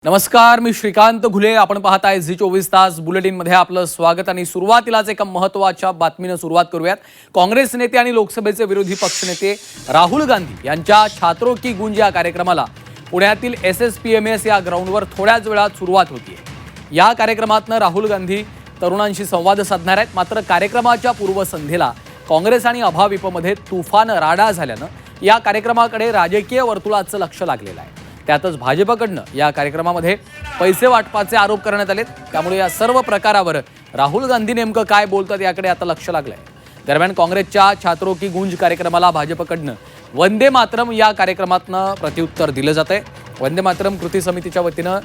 नमस्कार, मी श्रीकांत घुले. आपण पाहताय झी 24 तास बुलेटिनमध्ये आपलं स्वागत. आणि सुरुवातीलाच एका महत्त्वाच्या बातमीनं सुरुवात करूयात. काँग्रेस नेते आणि लोकसभेचे विरोधी पक्षनेते राहुल गांधी यांच्या छात्रों की गूंज या कार्यक्रमाला पुण्यातील SSPMS या ग्राउंडवर थोड्याच वेळात सुरुवात होतीये. या कार्यक्रमातनं राहुल गांधी तरुणांशी संवाद साधणार आहेत. मात्र कार्यक्रमाच्या पूर्वसंध्येला काँग्रेस आणि अभाविपमध्ये तुफान राडा झाल्यानं या कार्यक्रमाकडे राजकीय वर्तुळाचं लक्ष लागलेलं आहे. त्यातच भाजपकडनं या कार्यक्रमामध्ये पैसे वाटपाचे आरोप करण्यात आलेत. त्यामुळे या सर्व प्रकारावर राहुल गांधी नेमकं काय बोलतात याकडे आता लक्ष लागलंय. दरम्यान काँग्रेसच्या छात्रों की गूंज कार्यक्रमाला भाजपकडनं वंदे मातरम या कार्यक्रमातनं प्रत्युत्तर दिलं जातंय. वंदे मातरम कृती समितीच्या वतीनं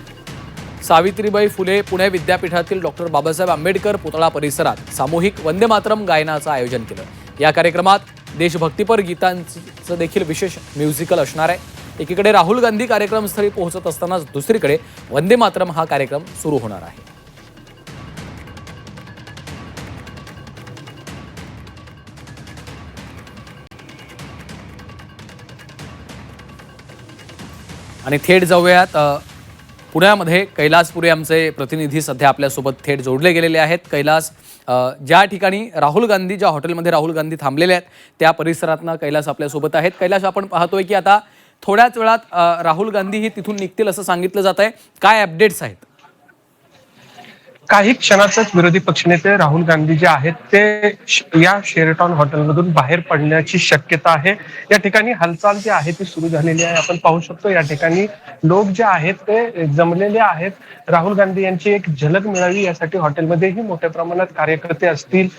सावित्रीबाई फुले पुणे विद्यापीठातील डॉक्टर बाबासाहेब आंबेडकर पुतळा परिसरात सामूहिक वंदे मातरम गायनाचं आयोजन केलं. या कार्यक्रमात देशभक्तीपर गीतांचं देखील विशेष म्युझिकल असणार आहे. एकीकडे राहुल गांधी कार्यक्रमस्थळी पोहोचत असतानाच दुसरीकडे वंदे मातरम हा कार्यक्रम सुरू होणार आहे. आणि थेट जाऊयात पुण्यामध्ये. कैलासपुरे आमचे प्रतिनिधी सध्या आपल्यासोबत थेट जोडले गेलेले आहेत. कैलास, ज्या ठिकाणी राहुल गांधी, ज्या हॉटेलमध्ये राहुल गांधी थांबलेले आहेत त्या परिसरातनं कैलास आपल्यासोबत आहेत. कैलास, आपण पाहतोय की आता थोड्याच वेळात राहुल गांधी ही तिथून निघतील असं सांगितलं जात आहे. काय अपडेट्स आहेत? काही क्षणातच विरोधी पक्षनेते राहुल गांधी जे आहेत ते या शेरटॉन हॉटेलमधून बाहेर पडण्याची शक्यता आहे. या ठिकाणी हालचाल जी आहे ती सुरू झालेली आहे. आपण पाहू शकतो या ठिकाणी लोक जे आहेत ते जमलेले आहेत. राहुल गांधी यांची एक झलक मिळावी यासाठी हॉटेलमध्येही मोठ्या प्रमाणात कार्यकर्ते असतील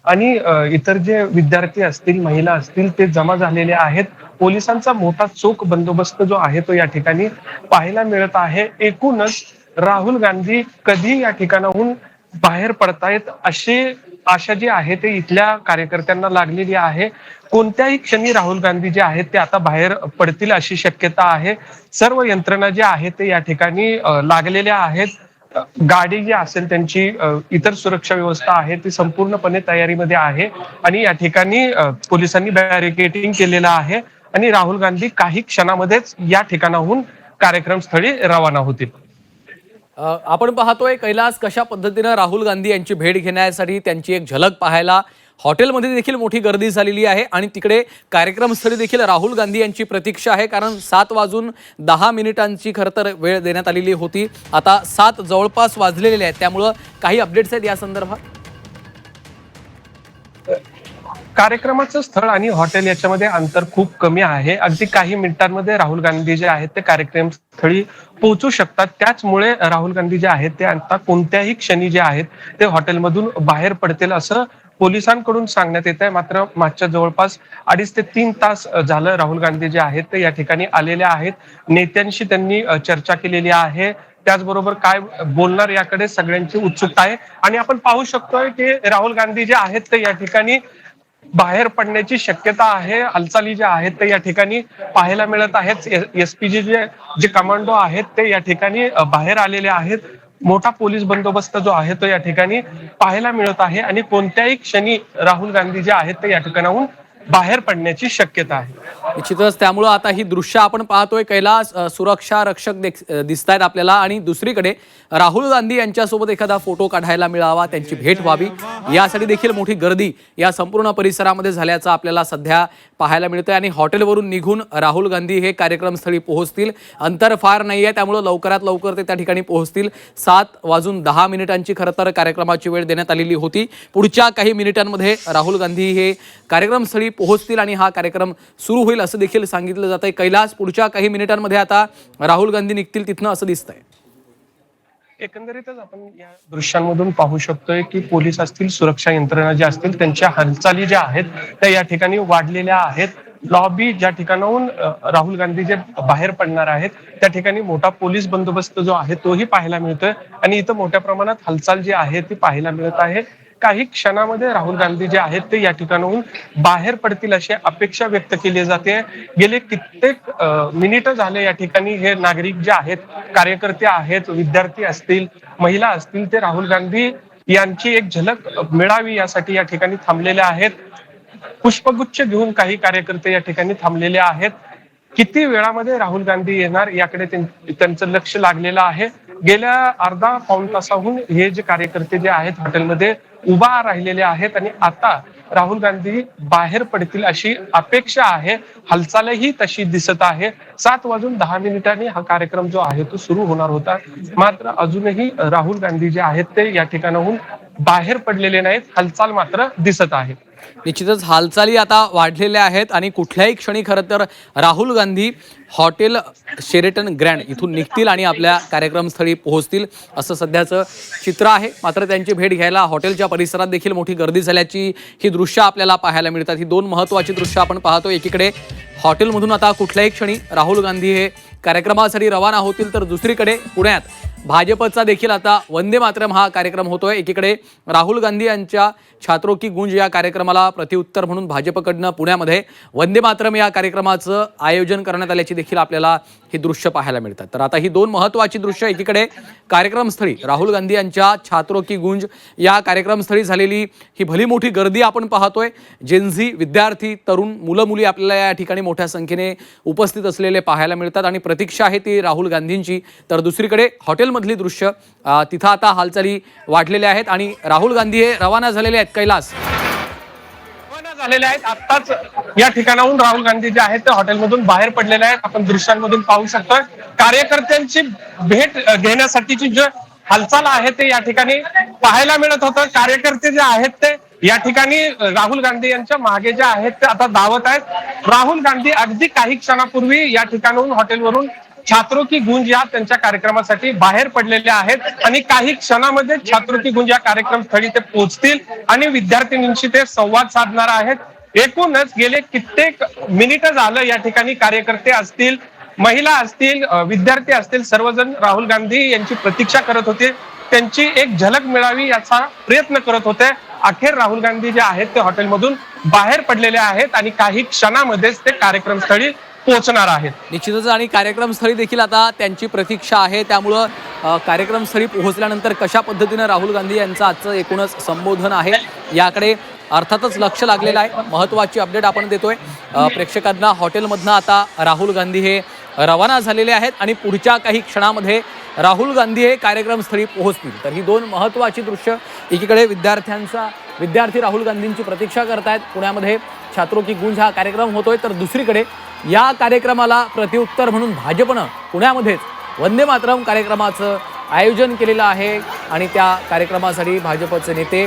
आणि इतर जे विद्यार्थी असतील, महिला असतील ते जमा झालेले आहेत. पोलिसांचा मोठा चोख बंदोबस्त जो आहे तो या ठिकाणी पाहायला मिळत आहे. एकूणच राहुल गांधी कधी या ठिकाणाहून बाहेर पडतायत अशी आशा जी आहे ते इथल्या कार्यकर्त्यांना लागलेली आहे. कोणत्याही क्षणी राहुल गांधी जे आहेत ते आता बाहेर पडतील अशी शक्यता आहे. सर्व यंत्रणा ज्या आहेत ते या ठिकाणी लागलेल्या आहेत. गाडी जी असेल त्यांची इतर सुरक्षा व्यवस्था आहे ती संपूर्णपणे तयारीमध्ये आहे आणि या ठिकाणी पोलिसांनी बॅरिकेडिंग केलेलं आहे आणि राहुल गांधी काही क्षणामध्येच या ठिकाणाहून कार्यक्रमस्थळी रवाना होतील. आपण पाहतोय कैलास, कशा पद्धतीनं राहुल गांधी यांची भेट घेण्यासाठी त्यांची एक झलक पाहायला हॉटेलमध्ये देखील मोठी गर्दी झालेली आहे. आणि तिकडे कार्यक्रमस्थळी देखील राहुल गांधी यांची प्रतीक्षा आहे. कारण 7:10 खरं तर वेळ देण्यात आलेली होती. आता 7 जवळपास वाजलेले आहेत. त्यामुळं काही अपडेट्स आहेत या संदर्भात? कार्यक्रमाचं स्थळ आणि हॉटेल याच्यामध्ये अंतर खूप कमी आहे. अगदी काही मिनिटांमध्ये राहुल गांधी जे आहेत ते कार्यक्रम स्थळी पोहोचू शकतात. त्याचमुळे राहुल गांधी जे आहेत ते आता कोणत्याही क्षणी जे आहेत ते हॉटेलमधून बाहेर पडतील असं पोलिसांकडून सांगण्यात येत आहे. मात्र मागच्या जवळपास 2.5 ते 3 तास झालं राहुल गांधी जे आहेत ते या ठिकाणी आलेले आहेत. नेत्यांशी त्यांनी चर्चा केलेली आहे. त्याचबरोबर काय बोलणार याकडे सगळ्यांची उत्सुकता आहे. आणि आपण पाहू शकतोय की राहुल गांधी जे आहेत ते या ठिकाणी बाहेर पडण्याची शक्यता आहे. हालचाली ज्या आहेत ते या ठिकाणी पाहायला मिळत आहेत. SPG जे कमांडो आहेत ते या ठिकाणी बाहेर आलेले आहेत. मोठा पोलीस बंदोबस्त जो आहे तो या ठिकाणी पाहायला मिळत आहे आणि कोणत्याही क्षणी राहुल गांधी जे आहेत ते या ठिकाणाहून बाहेर पडण्याची शक्यता आहे. निश्चितच. त्यामुळं आता ही दृश्य आपण पाहतोय कैलास, सुरक्षा रक्षक दिसत आहेत आपल्याला. आणि दुसरीकडे राहुल गांधी यांच्यासोबत एखादा फोटो काढायला मिळावा, त्यांची भेट व्हावी यासाठी देखील मोठी गर्दी या संपूर्ण परिसरामध्ये झाल्याचं आपल्याला सध्या पाहायला मिळतंय. आणि हॉटेलवरून निघून राहुल गांधी हे कार्यक्रमस्थळी पोहोचतील. अंतर फार नाही आहे, त्यामुळं लवकरात लवकर ते त्या ठिकाणी पोहोचतील. 7:10 खरं तर कार्यक्रमाची वेळ देण्यात आलेली होती. पुढच्या काही मिनिटांमध्ये राहुल गांधी हे कार्यक्रमस्थळी पोहोचतील आणि हा कार्यक्रम सुरू होईल असं देखील सांगितलं जात आहे. कैलास, पुढच्या काही मिनिटांमध्ये आता राहुल गांधी निघतील तिथनं असं दिसतंय. एकंदरीतच आपण या दृश्यांमधून पाहू शकतोय की पोलीस असतील, सुरक्षा यंत्रणा ज्या असतील त्यांच्या हालचाली ज्या आहेत त्या या ठिकाणी वाढलेल्या आहेत. लॉबी ज्या ठिकाणाहून राहुल गांधी जे बाहेर पडणार आहेत त्या ठिकाणी मोठा पोलीस बंदोबस्त जो आहे तोही पाहायला मिळतोय आणि इथं मोठ्या प्रमाणात हालचाल जी आहे ती पाहायला मिळत आहे. काही क्षणामध्ये राहुल गांधी जे आहेत ते या ठिकाणाहून बाहेर पडतील अशी अपेक्षा व्यक्त केली जाते. गेले कित्येक मिनिट झाले या ठिकाणी हे नागरिक जे आहेत, कार्यकर्ते आहेत, विद्यार्थी असतील, महिला असतील, ते राहुल गांधी यांची एक झलक मिळावी यासाठी या ठिकाणी थांबलेले आहेत. पुष्पगुच्छ घेऊन काही कार्यकर्ते या ठिकाणी थांबलेले आहेत. किती वेळामध्ये राहुल गांधी येणार याकडे त्यांचं लक्ष लागलेलं आहे. गेल्या अर्धा पाऊण तासाहून हे जे कार्यकर्ते जे आहेत हॉटेलमध्ये उभा राहिलेले आहेत आणि आता राहुल गांधी बाहेर पडतील अशी अपेक्षा आहे. हालचालही तशी दिसत आहे. 7:10 हा कार्यक्रम जो आहे तो सुरू होणार होता, मात्र अजूनही राहुल गांधी जे आहेत ते या ठिकाणाहून बाहेर पडलेले नाहीत. हालचाल मात्र दिसत आहे. निश्चितच हालचाली आता वाढलेल्या आहेत आणि कुठल्याही क्षणी खरं तर Rahul Gandhi hotel Sheraton grand इथून निघतील आणि आपल्या कार्यक्रमस्थळी पोहोचतील असं सध्याचं चित्र आहे. मात्र त्यांची भेट घ्यायला हॉटेलच्या परिसरात देखील मोठी गर्दी झाल्याची ही दृश्य आपल्याला पाहायला मिळतात. ही दोन महत्त्वाची दृश्य आपण पाहतो. एकीकडे हॉटेलमधून आता कुठल्याही क्षणी राहुल गांधी हे कार्यक्रमासाठी रवाना होतील, तर दुसरीकडे पुण्यात भाजपचा देखील आता वंदे मातरम हा कार्यक्रम होतोय. एकीकडे राहुल गांधी यांच्या छात्रों की गूंज या कार्यक्रमाला प्रत्युत्तर म्हणून भाजपकडनं पुण्यामध्ये वंदे मातरम या कार्यक्रमाचं आयोजन करण्यात आल्याची देखील आपल्याला ही दृश्य पाहायला मिळतात. तर आता ही दोन महत्त्वाची दृश्य, एकीकडे कार्यक्रमस्थळी राहुल गांधी यांच्या छात्रों की गूंज या कार्यक्रमस्थळी झालेली ही भली मोठी गर्दी आपण पाहतोय. जेनझी विद्यार्थी, तरुण, मुलं मुली आपल्याला या ठिकाणी मोठ्या संख्येने उपस्थित असलेले पाहायला मिळतात आणि प्रतीक्षा आहे ती राहुल गांधींची. तर दुसरीकडे हॉटेलमधली दृश्य, तिथं आता हालचाली वाढलेल्या आहेत आणि राहुल गांधी हे रवाना झालेले आहेत. कैलास झालेले आहेत. आत्ताच या ठिकाणाहून राहुल गांधी जे आहेत ते हॉटेलमधून बाहेर पडलेले आहेत. आपण दृश्यांमधून पाहू शकतो. कार्यकर्त्यांची भेट घेण्यासाठीची जी हालचाल आहे ते या ठिकाणी पाहायला मिळत होतं. कार्यकर्ते जे आहेत ते या ठिकाणी राहुल गांधी यांच्या मागे जे आहेत ते आता धावत आहेत. राहुल गांधी अगदी काही क्षणापूर्वी या ठिकाणाहून हॉटेलवरून छात्रों की गूंज या त्यांच्या कार्यक्रमासाठी बाहेर पडलेले आहेत आणि काही क्षणामध्ये छात्रों की गूंज या कार्यक्रम स्थळी ते पोहोचतील आणि विद्यार्थिनींशी ते संवाद साधणार आहेत. एकूणच गेले कित्येक मिनिटं झालं या ठिकाणी कार्यकर्ते असतील, महिला असतील, विद्यार्थी असतील, सर्वजण राहुल गांधी यांची प्रतीक्षा करत होते. त्यांची एक झलक मिळावी याचा प्रयत्न करत होते. अखेर राहुल गांधी जे आहेत ते हॉटेलमधून बाहेर पडलेले आहेत आणि काही क्षणामध्येच ते कार्यक्रमस्थळी पोहोचणार आहेत. निश्चितच आणि कार्यक्रमस्थळी देखील आता त्यांची प्रतीक्षा आहे. त्यामुळं कार्यक्रमस्थळी पोहोचल्यानंतर कशा पद्धतीनं राहुल गांधी यांचं आजचं एकूणच संबोधन आहे याकडे अर्थातच लक्ष लागलेलं आहे. महत्त्वाची अपडेट आपण देतोय प्रेक्षकांना. हॉटेलमधनं आता राहुल गांधी हे रवाना झालेले आहेत आणि पुढच्या काही क्षणामध्ये राहुल गांधी हे कार्यक्रमस्थळी पोहोचतील. तर ही दोन महत्त्वाची दृश्य, एकीकडे विद्यार्थी राहुल गांधींची प्रतीक्षा करतायत, पुण्यामध्ये छात्रों की गूंज हा कार्यक्रम होतोय, तर दुसरीकडे या कार्यक्रमाला प्रत्युत्तर म्हणून भाजपनं पुण्यामध्येच वंदे मातरम कार्यक्रमाचं आयोजन केलेलं आहे आणि त्या कार्यक्रमासाठी भाजपचे नेते